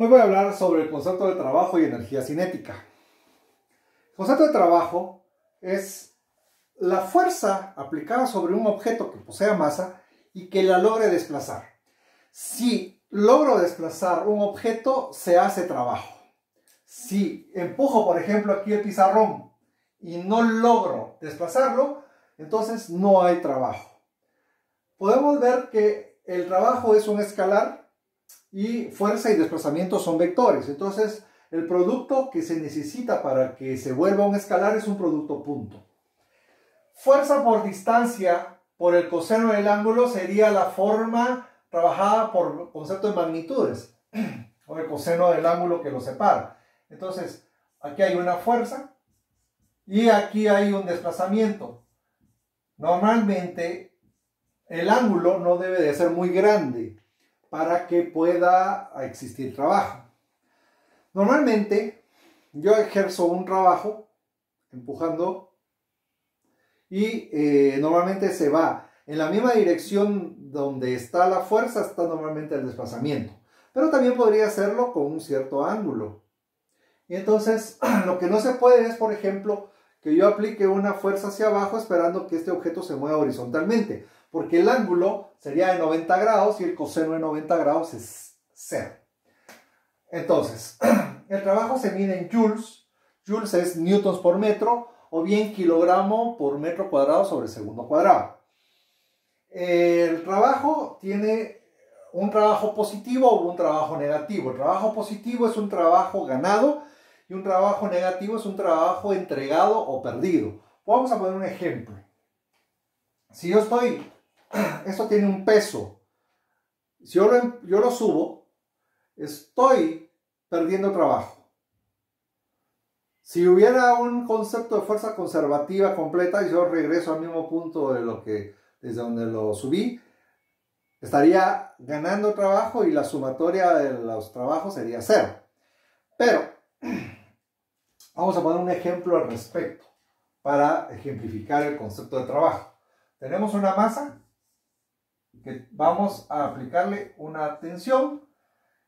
Hoy voy a hablar sobre el concepto de trabajo y energía cinética. El concepto de trabajo es la fuerza aplicada sobre un objeto que posea masa y que la logre desplazar. Si logro desplazar un objeto, se hace trabajo. Si empujo, por ejemplo, aquí el pizarrón y no logro desplazarlo, entonces no hay trabajo. Podemos ver que el trabajo es un escalar y fuerza y desplazamiento son vectores. Entonces, el producto que se necesita para que se vuelva un escalar es un producto punto. Fuerza por distancia por el coseno del ángulo sería la forma trabajada por concepto de magnitudes o el coseno del ángulo que lo separa. Entonces, aquí hay una fuerza y aquí hay un desplazamiento. Normalmente, el ángulo no debe de ser muy grande para que pueda existir trabajo. Normalmente, yo ejerzo un trabajo empujando y normalmente se va en la misma dirección donde está la fuerza, está normalmente el desplazamiento. Pero también podría hacerlo con un cierto ángulo. Y entonces, lo que no se puede es, por ejemplo, que yo aplique una fuerza hacia abajo esperando que este objeto se mueva horizontalmente, porque el ángulo sería de 90 grados y el coseno de 90 grados es 0. Entonces, el trabajo se mide en joules. Joules es newtons por metro o bien kilogramo por metro cuadrado sobre segundo cuadrado. El trabajo tiene un trabajo positivo o un trabajo negativo. El trabajo positivo es un trabajo ganado y un trabajo negativo es un trabajo entregado o perdido. Vamos a poner un ejemplo. Si yo esto tiene un peso. Si yo lo subo, estoy perdiendo trabajo. Si hubiera un concepto de fuerza conservativa completa y yo regreso al mismo punto desde donde lo subí, estaría ganando trabajo y la sumatoria de los trabajos sería 0. Pero vamos a poner un ejemplo al respecto para ejemplificar el concepto de trabajo. Tenemos una masa que vamos a aplicarle una tensión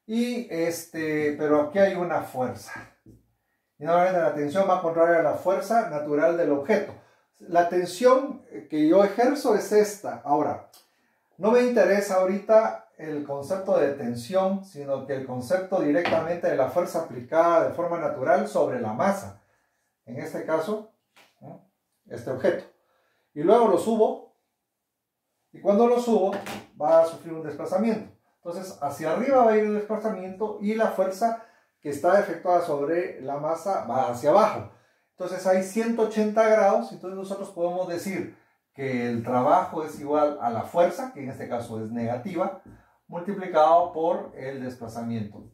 pero aquí hay una fuerza. Y normalmente la tensión va contraria a la fuerza natural del objeto. La tensión que yo ejerzo es esta. Ahora, no me interesa ahorita el concepto de tensión, sino que el concepto directamente de la fuerza aplicada de forma natural sobre la masa. En este caso, este objeto. Y luego lo subo. Y cuando lo subo, va a sufrir un desplazamiento. Entonces, hacia arriba va a ir el desplazamiento y la fuerza que está efectuada sobre la masa va hacia abajo. Entonces, hay 180 grados. Entonces, nosotros podemos decir que el trabajo es igual a la fuerza, que en este caso es negativa, multiplicado por el desplazamiento.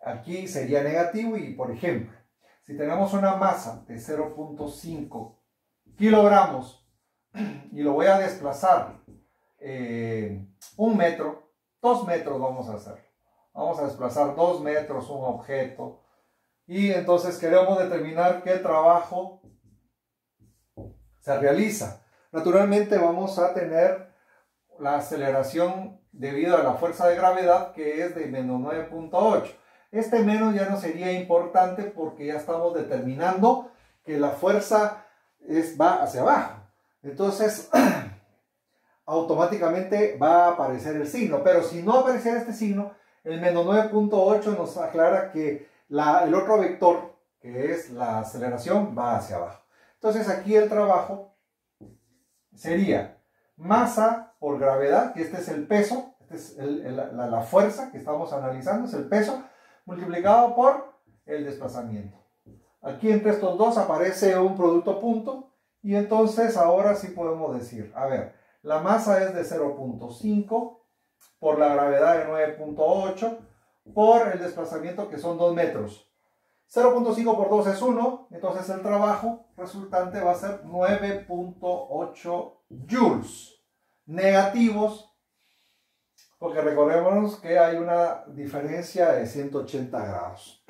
Aquí sería negativo y, por ejemplo, si tenemos una masa de 0.5 kilogramos y lo voy a desplazar 1 metro, 2 metros vamos a hacer. Vamos a desplazar 2 metros un objeto y entonces queremos determinar qué trabajo se realiza. Naturalmente vamos a tener la aceleración debido a la fuerza de gravedad que es de menos 9.8. Este menos ya no sería importante porque ya estamos determinando que la fuerza va hacia abajo. Entonces, automáticamente va a aparecer el signo. Pero si no apareciera este signo, el menos 9.8 nos aclara que el otro vector, que es la aceleración, va hacia abajo. Entonces aquí el trabajo sería masa por gravedad, que este es el peso, la fuerza que estamos analizando, es el peso, multiplicado por el desplazamiento. Aquí entre estos dos aparece un producto punto, y entonces ahora sí podemos decir, a ver, la masa es de 0.5 por la gravedad de 9.8 por el desplazamiento que son 2 metros. 0.5 por 2 es 1, entonces el trabajo resultante va a ser 9.8 joules negativos, porque recordemos que hay una diferencia de 180 grados.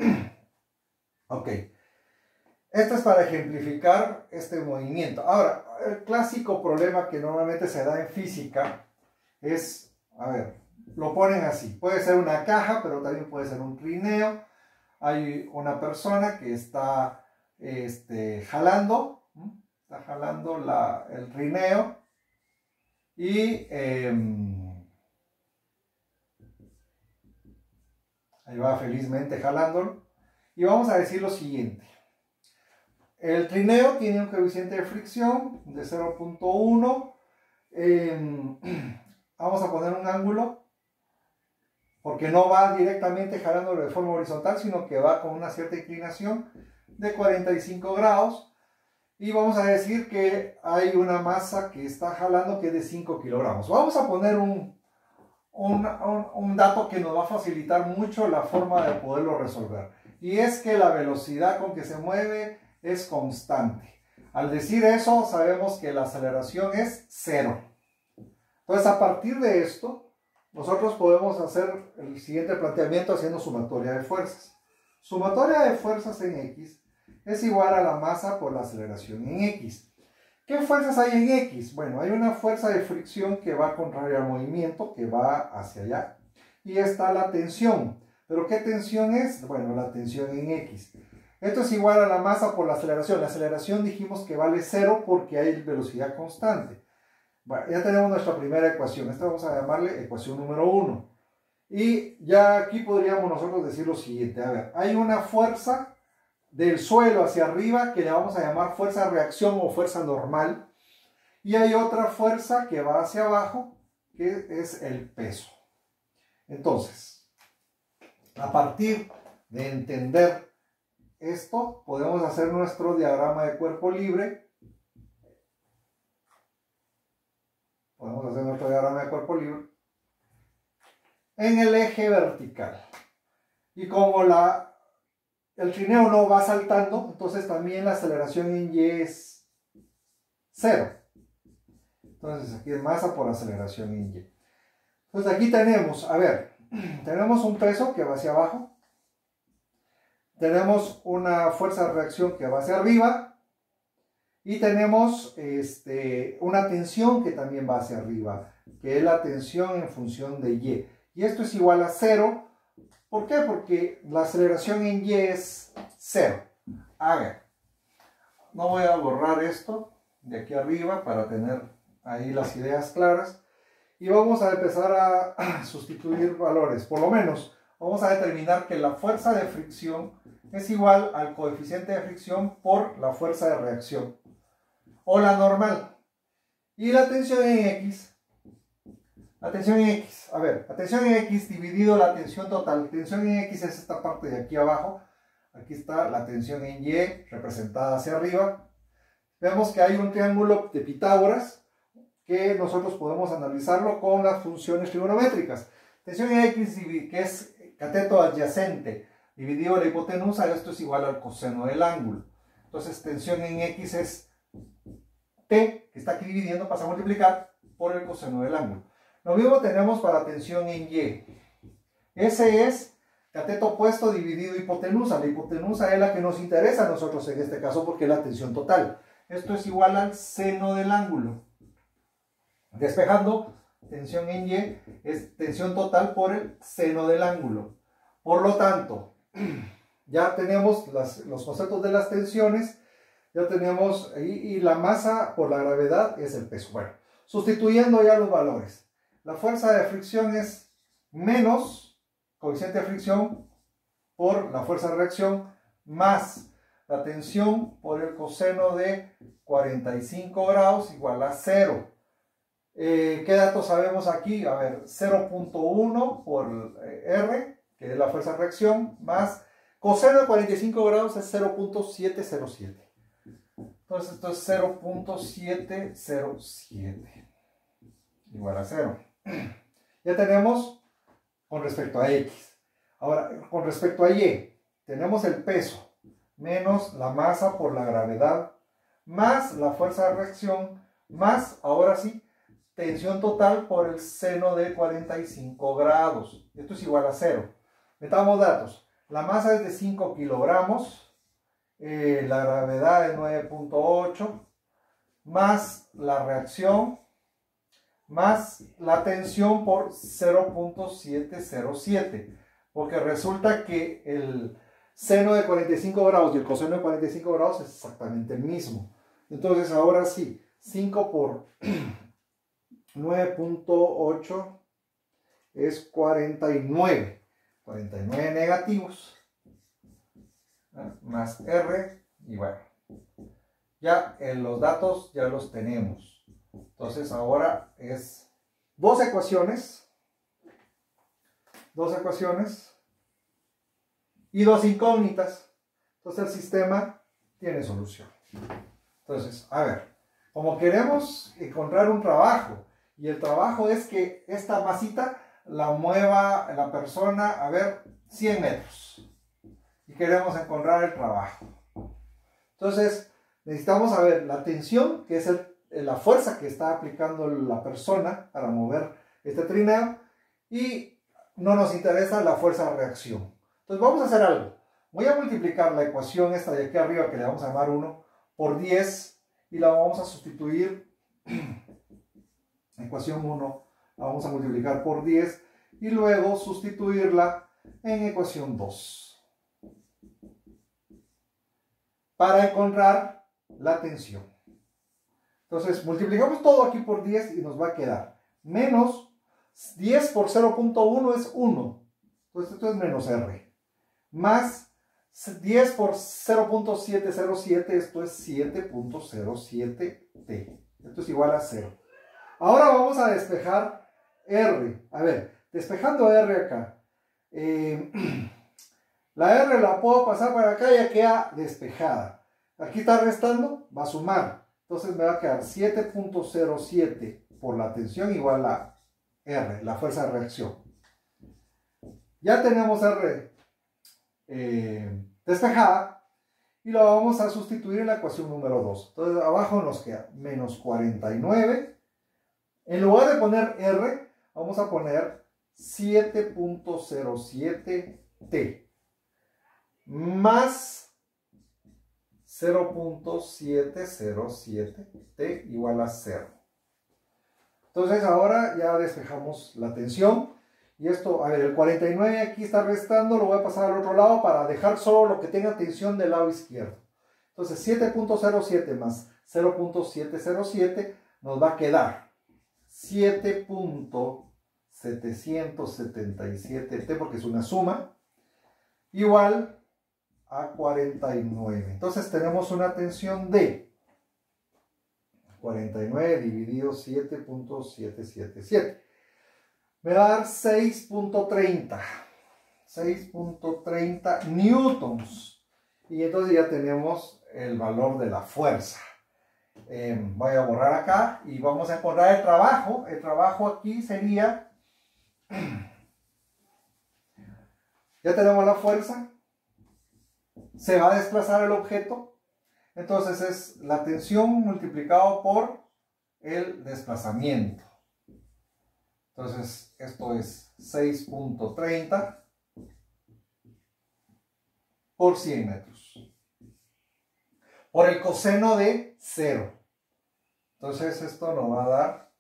Ok, esto es para ejemplificar este movimiento. Ahora, el clásico problema que normalmente se da en física es, a ver, lo ponen así. Puede ser una caja, pero también puede ser un trineo. Hay una persona que está jalando, está jalando el trineo y ahí va felizmente jalándolo. Y vamos a decir lo siguiente. El trineo tiene un coeficiente de fricción de 0.1. Vamos a poner un ángulo porque no va directamente jalándolo de forma horizontal, sino que va con una cierta inclinación de 45 grados. Y vamos a decir que hay una masa que está jalando que es de 5 kilogramos. Vamos a poner un dato que nos va a facilitar mucho la forma de poderlo resolver. Y es que la velocidad con que se mueve es constante. Al decir eso, sabemos que la aceleración es 0. Entonces, a partir de esto, nosotros podemos hacer el siguiente planteamiento haciendo sumatoria de fuerzas. Sumatoria de fuerzas en X es igual a la masa por la aceleración en X. ¿Qué fuerzas hay en X? Bueno, hay una fuerza de fricción que va contraria al movimiento, que va hacia allá. Y está la tensión. ¿Pero qué tensión es? Bueno, la tensión en X. Esto es igual a la masa por la aceleración. La aceleración dijimos que vale 0 porque hay velocidad constante. Bueno, ya tenemos nuestra primera ecuación. Esta vamos a llamarle ecuación número 1. Y ya aquí podríamos nosotros decir lo siguiente. A ver, hay una fuerza del suelo hacia arriba que le vamos a llamar fuerza de reacción o fuerza normal. Y hay otra fuerza que va hacia abajo, que es el peso. Entonces, a partir de entender esto, podemos hacer nuestro diagrama de cuerpo libre. Podemos hacer nuestro diagrama de cuerpo libre en el eje vertical. Y como el trineo no va saltando, entonces también la aceleración en Y es 0. Entonces aquí es masa por aceleración en Y. Entonces aquí tenemos, a ver, tenemos un peso que va hacia abajo. Tenemos una fuerza de reacción que va hacia arriba. Y tenemos una tensión que también va hacia arriba, que es la tensión en función de Y. Y esto es igual a 0. ¿Por qué? Porque la aceleración en Y es 0. A ver, no voy a borrar esto de aquí arriba para tener ahí las ideas claras. Y vamos a empezar a sustituir valores. Por lo menos vamos a determinar que la fuerza de fricción es igual al coeficiente de fricción por la fuerza de reacción, o la normal. Y la tensión en X, a ver, la tensión en X dividido la tensión total. Tensión en X es esta parte de aquí abajo. Aquí está la tensión en Y representada hacia arriba. Vemos que hay un triángulo de Pitágoras que nosotros podemos analizarlo con las funciones trigonométricas. Tensión en X, que es cateto adyacente, dividido la hipotenusa, esto es igual al coseno del ángulo. Entonces, tensión en X es T, que está aquí dividiendo, pasa a multiplicar por el coseno del ángulo. Lo mismo tenemos para tensión en Y. Ese es cateto opuesto dividido hipotenusa. La hipotenusa es la que nos interesa a nosotros en este caso porque es la tensión total. Esto es igual al seno del ángulo. Despejando, tensión en Y es tensión total por el seno del ángulo. Por lo tanto, ya tenemos los conceptos de las tensiones. Ya tenemos, y la masa por la gravedad es el peso. Bueno, sustituyendo ya los valores. La fuerza de fricción es menos coeficiente de fricción por la fuerza de reacción más la tensión por el coseno de 45 grados igual a 0. ¿Qué datos sabemos aquí? A ver, 0.1 por R, que es la fuerza de reacción, más coseno de 45 grados es 0.707. Entonces esto es 0.707 igual a 0. Ya tenemos con respecto a X. Ahora, con respecto a Y, tenemos el peso menos la masa por la gravedad más la fuerza de reacción más, ahora sí, tensión total por el seno de 45 grados. Esto es igual a 0. Metamos datos. La masa es de 5 kilogramos. La gravedad es 9.8 más la reacción más la tensión por 0.707, porque resulta que el seno de 45 grados y el coseno de 45 grados es exactamente el mismo. Entonces ahora sí, 5 por 9.8 es 49. 49 negativos, más R, y bueno, ya los datos ya los tenemos. Entonces ahora es dos ecuaciones y dos incógnitas. Entonces el sistema tiene solución. Entonces, a ver, como queremos encontrar un trabajo, y el trabajo es que esta masita la mueva la persona, a ver, 100 metros. Y queremos encontrar el trabajo. Entonces, necesitamos saber la tensión, que es la fuerza que está aplicando la persona para mover este trineo, y no nos interesa la fuerza de reacción. Entonces vamos a hacer algo. Voy a multiplicar la ecuación esta de aquí arriba, que le vamos a llamar 1, por 10, y la vamos a sustituir, ecuación 1, la vamos a multiplicar por 10, y luego sustituirla en ecuación 2. Para encontrar la tensión. Entonces, multiplicamos todo aquí por 10 y nos va a quedar menos 10 por 0.1 es 1. Entonces, esto es menos R. Más 10 por 0.707, esto es 7.07T. Esto es igual a 0. Ahora vamos a despejar R. A ver, despejando R acá. La R la puedo pasar para acá y ya queda despejada. Aquí está restando, va a sumar. Entonces me va a quedar 7.07 por la tensión igual a R, la fuerza de reacción. Ya tenemos R despejada y la vamos a sustituir en la ecuación número 2. Entonces abajo nos queda menos 49. En lugar de poner R, vamos a poner 7.07T. Más 0.707T igual a 0. Entonces ahora ya despejamos la tensión. Y esto, a ver, el 49 aquí está restando, lo voy a pasar al otro lado para dejar solo lo que tenga tensión del lado izquierdo. Entonces 7.07 más 0.707 nos va a quedar 7.777T, porque es una suma, igual a 49. Entonces tenemos una tensión de 49 dividido 7.777. Me va a dar 6.30. 6.30 newtons. Y entonces ya tenemos el valor de la fuerza. Voy a borrar acá y vamos a encontrar el trabajo. El trabajo aquí sería... Ya tenemos la fuerza. Se va a desplazar el objeto. Entonces es la tensión multiplicado por el desplazamiento. Entonces esto es 6.30 por 100 metros. Por el coseno de 0. Entonces esto nos va a dar,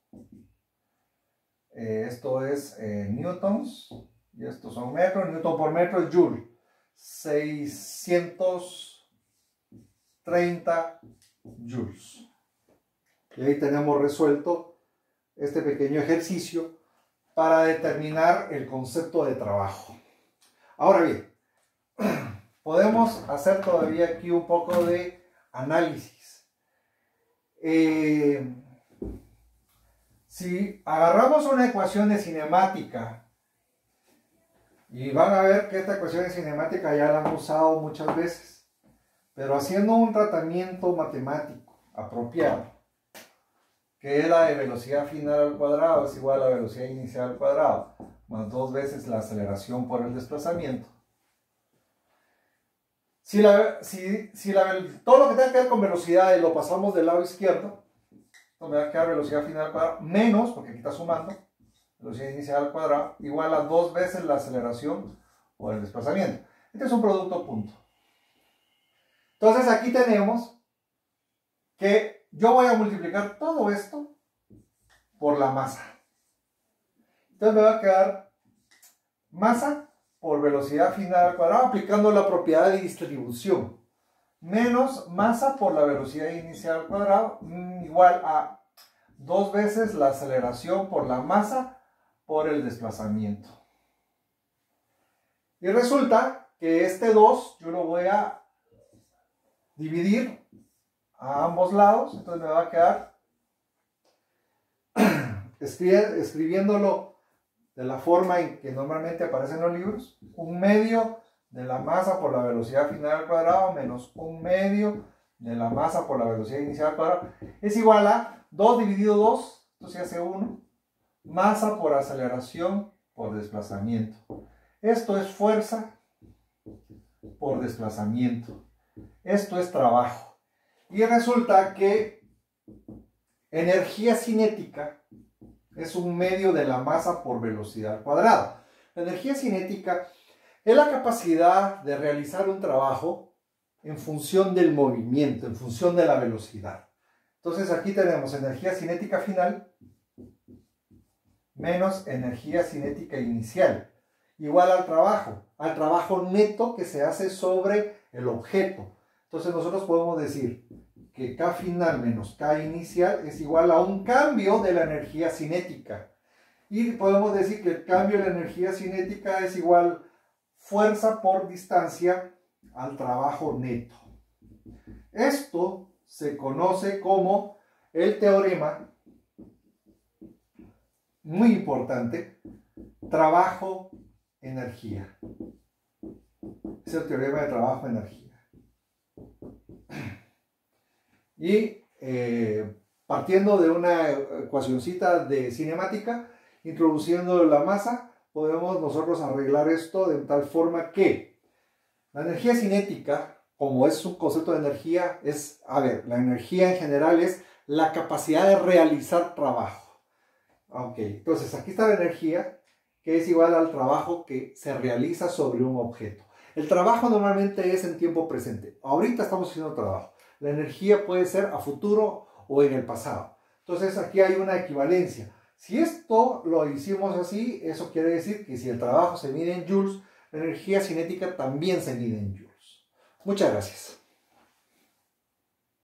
esto es newtons, y estos son metros, newton por metro es joule. 630 joules. Y ahí tenemos resuelto este pequeño ejercicio para determinar el concepto de trabajo. Ahora bien, podemos hacer todavía aquí un poco de análisis. Si agarramos una ecuación de cinemática, y van a ver que esta ecuación de cinemática ya la han usado muchas veces, pero haciendo un tratamiento matemático apropiado, que es la de velocidad final al cuadrado es igual a la velocidad inicial al cuadrado, más 2 veces la aceleración por el desplazamiento. Todo lo que tenga que ver con velocidades lo pasamos del lado izquierdo, entonces me va a quedar velocidad final al cuadrado menos, porque aquí está sumando, velocidad inicial al cuadrado, igual a 2 veces la aceleración por el desplazamiento. Este es un producto punto. Entonces aquí tenemos que yo voy a multiplicar todo esto por la masa. Entonces me va a quedar masa por velocidad final al cuadrado aplicando la propiedad de distribución, menos masa por la velocidad inicial al cuadrado igual a 2 veces la aceleración por la masa por el desplazamiento. Y resulta que este 2 yo lo voy a dividir a ambos lados, entonces me va a quedar escribiéndolo de la forma en que normalmente aparece en los libros, 1/2 de la masa por la velocidad final al cuadrado menos 1/2 de la masa por la velocidad inicial al cuadrado es igual a 2 dividido 2, esto se hace 1, masa por aceleración por desplazamiento. Esto es fuerza por desplazamiento. Esto es trabajo. Y resulta que energía cinética es 1/2 de la masa por velocidad al cuadrado. La energía cinética es la capacidad de realizar un trabajo en función del movimiento, en función de la velocidad. Entonces aquí tenemos energía cinética final menos energía cinética inicial, igual al trabajo neto que se hace sobre el objeto. Entonces nosotros podemos decir que K final menos K inicial es igual a un cambio de la energía cinética. Y podemos decir que el cambio de la energía cinética es igual fuerza por distancia al trabajo neto. Esto se conoce como el teorema, muy importante, trabajo-energía. Es el teorema de trabajo-energía. Y partiendo de una ecuacioncita de cinemática, introduciendo la masa, podemos nosotros arreglar esto de tal forma que la energía cinética, como es un concepto de energía, es, la energía en general es la capacidad de realizar trabajo. Ok, entonces aquí está la energía, que es igual al trabajo que se realiza sobre un objeto. El trabajo normalmente es en tiempo presente. Ahorita estamos haciendo trabajo. La energía puede ser a futuro o en el pasado. Entonces aquí hay una equivalencia. Si esto lo hicimos así, eso quiere decir que si el trabajo se mide en joules, la energía cinética también se mide en joules. Muchas gracias.